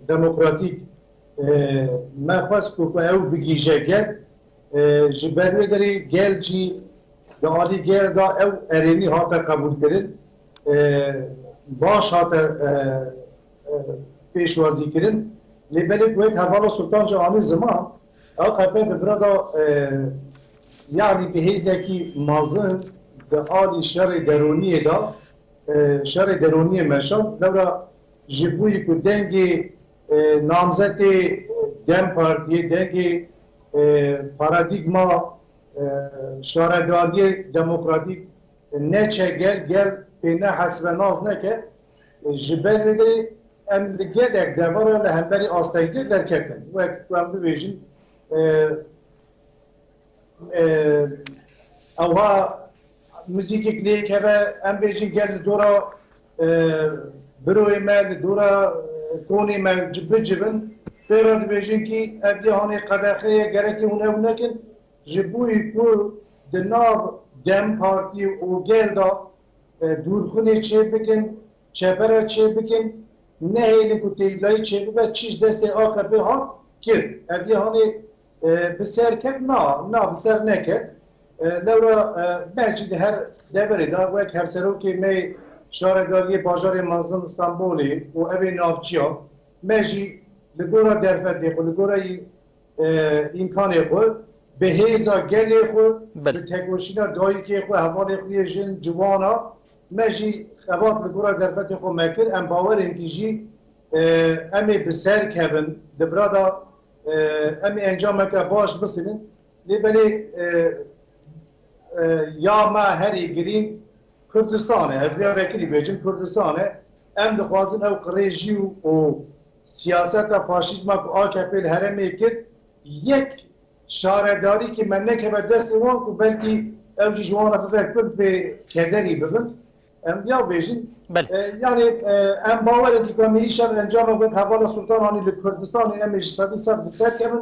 دموکراتیک ما خواست کو او بگیجه گل جبرمی داری گل جی دالی گل دا او ارینی هاتا قبول کرن باش هاتا پیشوازی کرن لیبلی کویت حوالا سلطان جهانی زمان او قبل دفرا دا یعنی به هیزه کی مازن دالی شر درونی دا شر درونی مشان دورا جبوی کو دنگی نامزد دم پارتی دنگی پارادیگما شهرداری دموکراتیک نچه گل بینه حسب ناز نکه جبل میداری ام گل یک دواره لهمبری آستگیر در کفتن و هم ببیشن اوها موزیکی کلیک هبه ام بیشن گل دورا بروی مل دورا کونی مل جبن پیراد بیشن کی ابیهانی قدخه گرکی اونه نکن جبوی کو دناب دم پارتی و گل دا دورخونه چه بکن چپره چه بکن نه هیلی کو تیلای چه بکن چیز دست آقابه ها کرد ابیهانی بسر کرد نه بسر نکرد لورا مجید هر دبری دا وک هر سرو که می شهرداری بازار مازن استانبولی و اوی نافچیا مجی لگورا درفت دیخو لگورا امکانی خود به هیزا گلی خود به تکوشینا دایی که خود حوالی خوی جن جوانا مجی خبات لگورا درفت خود مکر ام باور اینکی جی امی بسر کبن دفرادا امی انجام که باش بسنن لیبلی یا ما هری گرین کردستانه از بیا وکیلی بیجن کردستانه ام دخوازن او قریجی و سیاست فاشیسم که آکپل هرمی کرد یک شهرداری که من نکه دست وان که بلکی اوجی جوانا بفکر به کدری ببن ام یا بیجن یعنی ام باورم که کمی ایشان انجام بگن حوالا سلطانانی لکردستان امیش صدی صد بسر کبن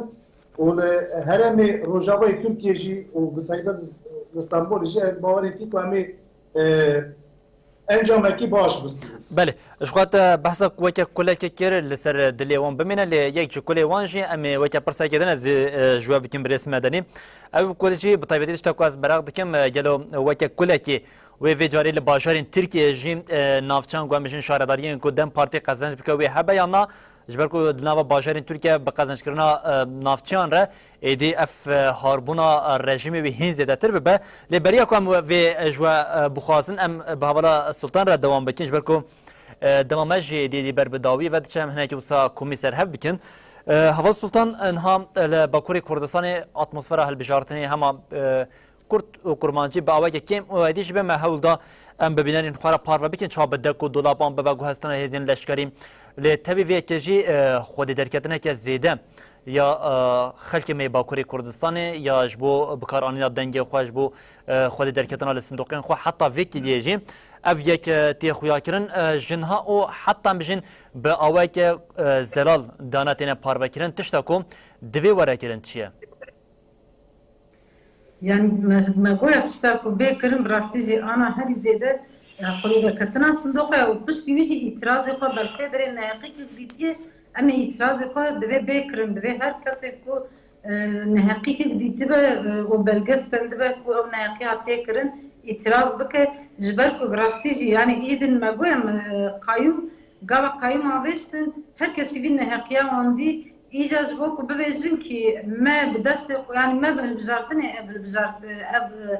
و هرمی روژاوی ترکیه جی و بطایبت استانبول جی باورم که کمی انجام کی باش بست بله اشخاط بحث وکه کله که کر لسر دلیوان بمینه ل یک کله وانجی ام وکه پرسا کدن از جواب کم برس مدنی او کله چی بطایبتی تشتاکو از براق دکم گلو وکه کله کی و ویجاری لباشارین ترکیه جیم نافچان گوامشین شهرداری کو دم پارتی قزنج بکوی هبه یا نه جبرکو دنوا باشارین ترکیه به قزنج کردن نافچان را ایدی اف هاربونا رژیم و هین زیادتر به لبریا کم و جوا بخوازن ام به حوالا سلطان را دوام بکن جبرکو دوامش دی بر بداوی و دچم هناك وسا كوميسر هب بكن حوالا سلطان انها باكوري كردستان اتمسفر هل بجارتني هما کرد و کرمانجی با آواز کم و ادیش به محول دا ام ببینن خورا پارو بکن چاب دک و دولابان به بگو هستن هزین لشکری لتبی وی کجی خود درکتنه که زیده یا خلک می باکوری کردستان یا جبو بکارانی دنگ خوش بو خود درکتنه لصندوقین خو حتی وکی دیجی اف یک تی خویا کرن جنها او حتی بجن به آواز زلال داناتین پارو کرن تشتا کو دوی ورا کرن چیه يعني ما قلت اشتاكوا بكرم براستيجي انا هري زيادة خودی دکتنا صندوق و پشت بیویجی اعتراض خود بلکه در نهایی که دیدیه اما اعتراض خود دوی بکرن دوی هر کسی که نهایی که دیدی به و بلگستن دوی که او نهایی هاتی کرن اعتراض بکه جبر که براستی جی یعنی ایدن مگویم قایم گاوا قایم آوشتن هر کسی بین نهایی آندی ایجاز بو که ببیجن که ما بدست یعنی ما بالبجارتنه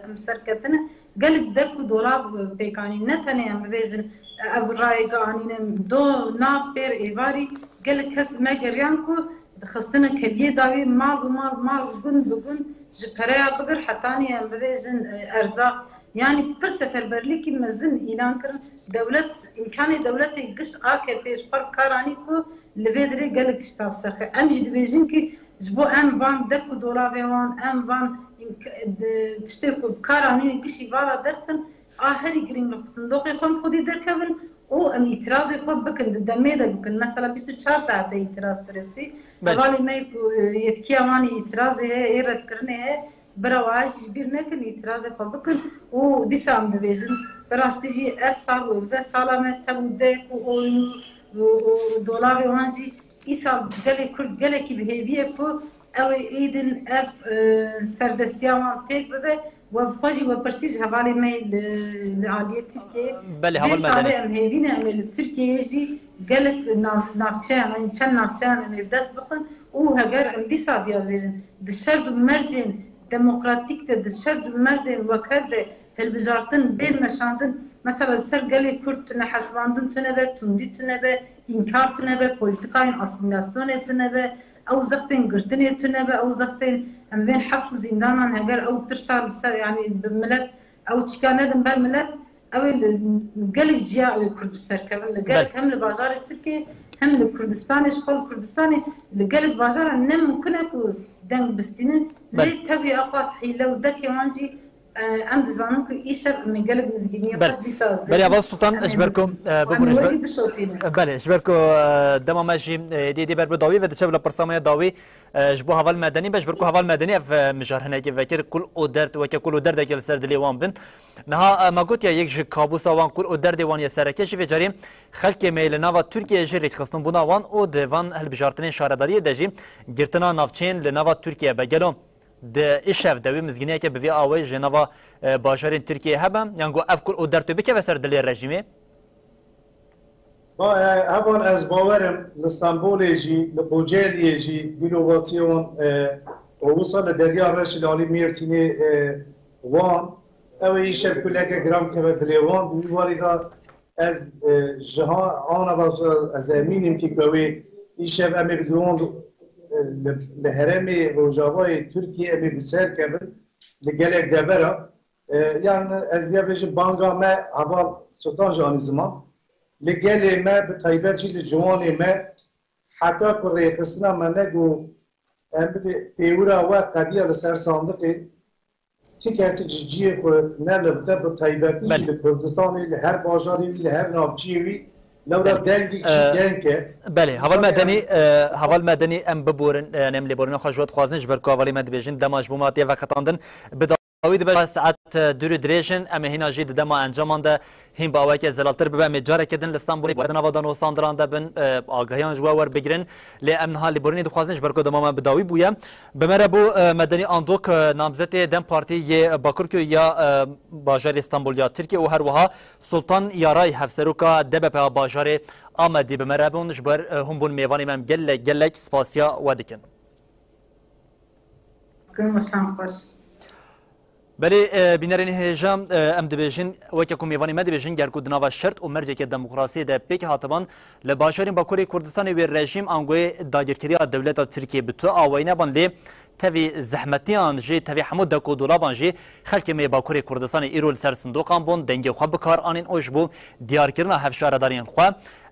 همسرکتنه قلب دكو دولاب بيكاني نتني ام بيجن ابو راي قانين دو ناف بير ايفاري قال كس ما جريانكو خصنا كليه داوي مال بقن جبريا بقر حتاني ام بيجن ارزاق يعني بر سفر برليكي مزن اعلان كر دولت امكاني دولتي قش اكل بيش فرق كارانيكو لبيدري قال تشتاف سخه ام جد بيجن كي جبو ام بان دكو دولابي وان ام بان تشتركوا بكارانين كشي بارا دركن آخری گرینگ صندوقی خود خودی درکبن او ام اعتراضی خود بکن دمیده بکن مثلا 24 ساعت اعتراض فرسی ولی ما یتکی امانی اعتراضی ہے ایراد کرنے ہے برا واج بیر نکن اعتراضی خود بکن او دیسام ببیجن براستی جی سال و سالا میں تبوده او دولاری وانجی ایسا گله کرد گله کی بهیویه کو او ایدن اب سردستیان تیک ببه و بخواجی و پرسیج حوالی می لعالیه ترکیه بله حوال مدنی ام هیوینه ام ترکیه جی گلک نافچان این چند نافچان ام دست بخون او هگر ام دیسا بیا بیجن دشرد مرجن دموکراتیک ده دشرد مرجن وکرده هلبجارتن بین مشاندن مثلا سر گلی کرد تونه حسواندن تونه به توندی تونه به انکار تونه به پولیتیکاین اسیمیلاسیون تونه به او زختين قرتني تنبه او زختين ام بين حبس وزندان هجر او ترسال يعني بملت او تشكان ندم بالملت او قلق جاء كرد السركب قلق هم لبازار التركي هم لكردستان شغل كردستاني لقلق بازار نم كنا دنگ بستينه ليه تبي اقاص حيله ودك وانجي ام دزانم که ایشب میگلب مزگینی باش بیساز بله اول سلطان اجبركم بقول بله اجبركم دما ماشي دي بر بداوي و دچبل برسامه داوي جبو حوال مدني بجبركم حوال مدني في مجار هنا كي فكر كل اودرت وكل اودرت كل سر دليوان بن نها ما قلت يا يك كابوس وان كل اودرت وان يسركش في جريم خلق ميل نوا تركيا جريت خصن بنا وان او ديوان هل بجارتني شارداري دجي گرتنا نافچين لنوا تركيا بگلو ده ایشف دوی مزگینه که به وی آوای جنوا باجرین ترکیه هبم یعنی اف کل اودرتو بکه وسر دلی رژیمه با اول از باورم استانبول جی لبوجلی جی اینوواسیون اوصل دریا رشلالی میرسینی وان او ایشف کلک گرام که بدلیوان بیواریدا از جهان آن از امینیم که کوی ایشف امیر گروند لهرمي روجاواي تركيا ابي بسير كابل لقالك دابرا يعني ازبيا بيجي بانغا ما عفال سلطان جاني زمان لقالي ما بطيباتي لجواني ما حتى كل خصنا ما نقو بيورا وقديا لسر صندوقي تكاسي جيجي نالفتا بطيباتي لكردستاني لهر باجاري لهر نافجيوي لورا دنگی دنگه بله حوال مدنی ام ببورن نملی بورن خواجوت خوازن جبر کاوالی مد بیجن دماج بوماتی و قطاندن بداوید به ساعت دور دریجن ام هینا جید دما انجامان ده هم باوی که زلالتر به مجاره کدن استانبولی بعد نوادان و ساندران ده بن آگاهیان جوا ور بگیرن لی ام نها لی بورنی خوازن جبر کو دما بداوی بویا بمره بو مدنی اندوک نامزد دم پارتی باکورکو یا باجار استانبول یا ترکیه و هر وها سلطان یارای هفسروکا دبه باجار آمدی بمره بون جبر هم بون میوانی من گلک سپاسیا ودکن بله بینرین هجام ام دبیجن وکیکو میوانی مدبیجن گرکو دناوا شرط و مرجع دموکراسی ده پیک هاتبان لباشرین باکوری کردستان و رژیم انگوی داگیرکری دولت ترکیه بتو آوینه بان لی تفي زحمتيان جي تفي حمود دكو دولابان جي خلق مي باكوري كردستان ايرول سر صندوقان بون دنگي خو بكار انين اوجبو ديار كرنا هفشار دارين خو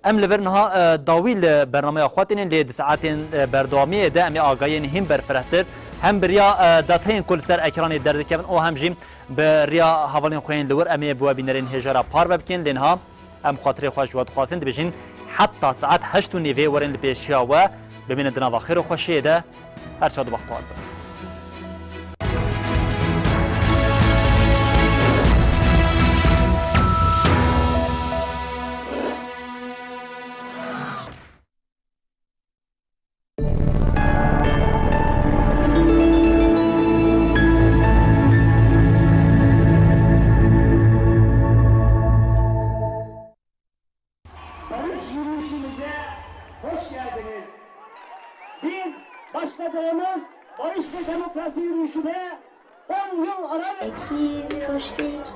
ام لورنها داويل برنامه خواتين ل ساعتين بردوامي ده ام اگاين هم برفرتر هم بريا داتين كل سر اكران دردكن او هم جيم بريا حوالين خوين لور ام بو بينرين هجرا بار بكن لنها ام خاطر خوشوات خاصين دبجين حتى ساعات 8:09 ورن لبيشيا و ببين دنا خير خوشيه ده ارشاد بختار yürüyüşümüze hoş geldiniz. Biz başladığımız barış ve demokrasi yürüyüşüne 10 yıl ara Ekir, hoş geldin.